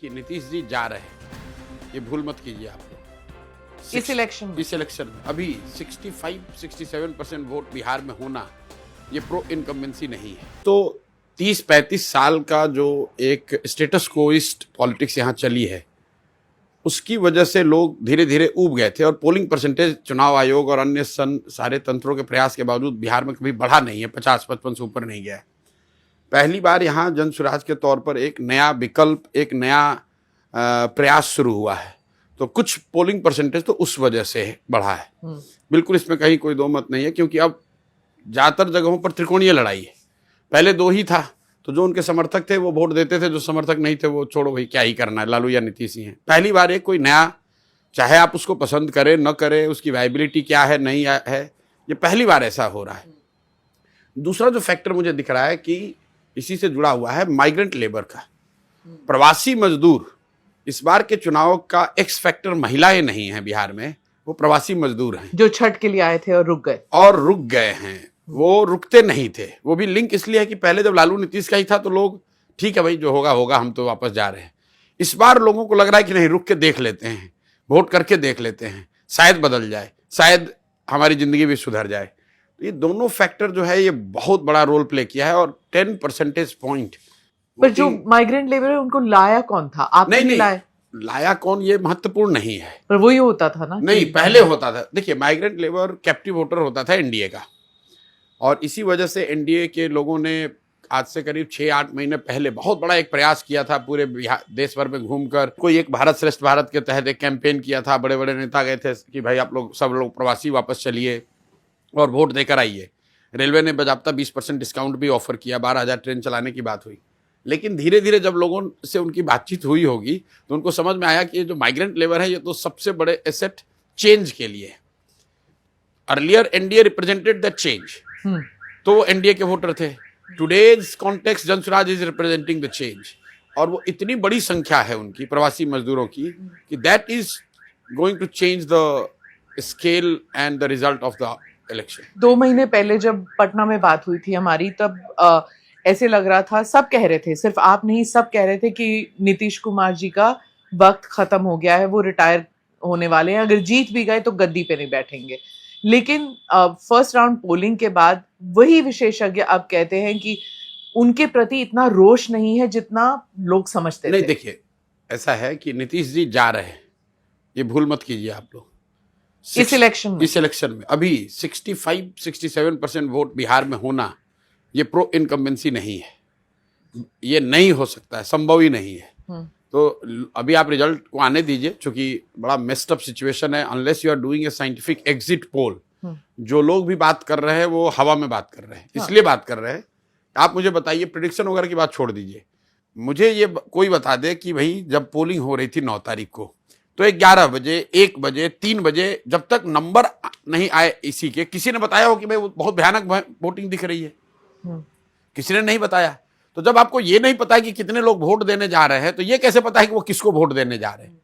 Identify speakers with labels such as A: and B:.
A: कि नीतीश जी जा रहे हैं, ये भूल मत कीजिए आप लोग।
B: इस इलेक्शन
A: में अभी 65-67% वोट बिहार में होना ये प्रो इनकम्बेंसी नहीं है। तो 30-35 साल का जो एक स्टेटस कोइस्ट पॉलिटिक्स यहाँ चली है, उसकी वजह से लोग धीरे धीरे ऊब गए थे और पोलिंग परसेंटेज चुनाव आयोग और अन्य सारे तंत्रों के प्रयास के बावजूद बिहार में कभी बढ़ा नहीं है, 50-55 से ऊपर नहीं गया है। पहली बार यहाँ जन सुराज के तौर पर एक नया विकल्प, एक नया प्रयास शुरू हुआ है। तो कुछ पोलिंग परसेंटेज तो उस वजह से बढ़ा है, बिल्कुल इसमें कहीं कोई दो मत नहीं है, क्योंकि अब ज़्यादातर जगहों पर त्रिकोणीय लड़ाई है। पहले दो ही था, तो जो उनके समर्थक थे वो वोट देते थे, जो समर्थक नहीं थे वो छोड़ो भाई क्या ही करना है, लालू या नीतीश ही हैं। पहली बार एक कोई नया, चाहे आप उसको पसंद करें न करें, उसकी वायबिलिटी क्या है नहीं है, ये पहली बार ऐसा हो रहा है। दूसरा जो फैक्टर मुझे दिख रहा है कि इसी से जुड़ा हुआ है माइग्रेंट लेबर का, प्रवासी मजदूर। इस बार के चुनाव का एक्स फैक्टर महिलाएं नहीं है बिहार में, वो प्रवासी मजदूर हैं
B: जो छठ के लिए आए थे और रुक गए
A: हैं। वो रुकते नहीं थे। वो भी लिंक इसलिए है कि पहले जब लालू नीतीश का ही था तो लोग ठीक है भाई जो होगा होगा, हम तो वापस जा रहे हैं। इस बार लोगों को लग रहा है कि नहीं, रुक के देख लेते हैं, वोट करके देख लेते हैं, शायद बदल जाए, शायद हमारी जिंदगी भी सुधर जाए। तो ये दोनों फैक्टर जो है ये बहुत बड़ा रोल प्ले किया है। और 10 परसेंटेज पॉइंट
B: पर जो माइग्रेंट लेबर है उनको लाया कौन था? आप नहीं
A: लाया कौन, ये महत्वपूर्ण नहीं है।
B: पर वही होता था ना,
A: नहीं पहले होता था। देखिए माइग्रेंट लेबर कैप्टिव वोटर होता था एनडीए का, और इसी वजह से एनडीए के लोगों ने आज से करीब 6-8 महीने पहले बहुत बड़ा एक प्रयास किया था, पूरे देश भर में घूमकर कोई एक भारत श्रेष्ठ भारत के तहत एक कैंपेन किया था। बड़े बड़े नेता गए थे कि भाई आप लोग सब लोग प्रवासी वापस चलिए और वोट देकर आइए। रेलवे ने बाज़ाब्ता 20% डिस्काउंट भी ऑफर किया, 12,000 ट्रेन चलाने की बात हुई। लेकिन धीरे धीरे जब लोगों से उनकी बातचीत हुई होगी तो उनको समझ में आया कि ये जो माइग्रेंट लेबर है ये तो सबसे बड़े एसेट चेंज के लिए। Earlier NDA represented the change, तो वो एनडीए के वोटर थे। टुडेज कॉन्टेक्स्ट जन Swaraj is representing the change, और वो इतनी बड़ी संख्या है उनकी प्रवासी मजदूरों की कि that is going to change the scale and the result of the election.
B: 2 महीने पहले जब पटना में बात हुई थी हमारी, तब ऐसे लग रहा था, सब कह रहे थे, सिर्फ आप नहीं, सब कह रहे थे कि नीतीश कुमार जी का वक्त खत्म हो गया है, वो रिटायर होने वाले हैं, अगर जीत भी गए तो गद्दी पे नहीं बैठेंगे। लेकिन फर्स्ट राउंड पोलिंग के बाद वही विशेषज्ञ अब कहते हैं कि उनके प्रति इतना रोष नहीं है जितना लोग समझते थे।
A: नहीं, देखिए ऐसा है कि नीतीश जी जा रहे हैं, ये भूल मत कीजिए आप लोग।
B: इस इलेक्शन
A: में अभी 65-67% वोट बिहार में होना ये प्रो इनकम्बेंसी नहीं है, ये नहीं हो सकता है, संभव ही नहीं है। तो अभी आप रिजल्ट को आने दीजिए, क्योंकि बड़ा मेस्ड अप सिचुएशन है। Unless you are doing a scientific exit poll, जो लोग भी बात कर रहे हैं वो हवा में बात कर रहे हैं, इसलिए बात कर रहे हैं। आप मुझे बताइए, प्रेडिक्शन वगैरह की बात छोड़ दीजिए, मुझे ये कोई बता दे कि भाई जब पोलिंग हो रही थी 9 तारीख को, तो 11 बजे, 1 बजे, 3 बजे, जब तक नंबर नहीं आए इसी के, किसी ने बताया हो कि भाई बहुत भयानक वोटिंग दिख रही है? किसी ने नहीं बताया। तो जब आपको ये नहीं पता है कि कितने लोग वोट देने जा रहे हैं, तो ये कैसे पता है कि वो किसको वोट देने जा रहे हैं?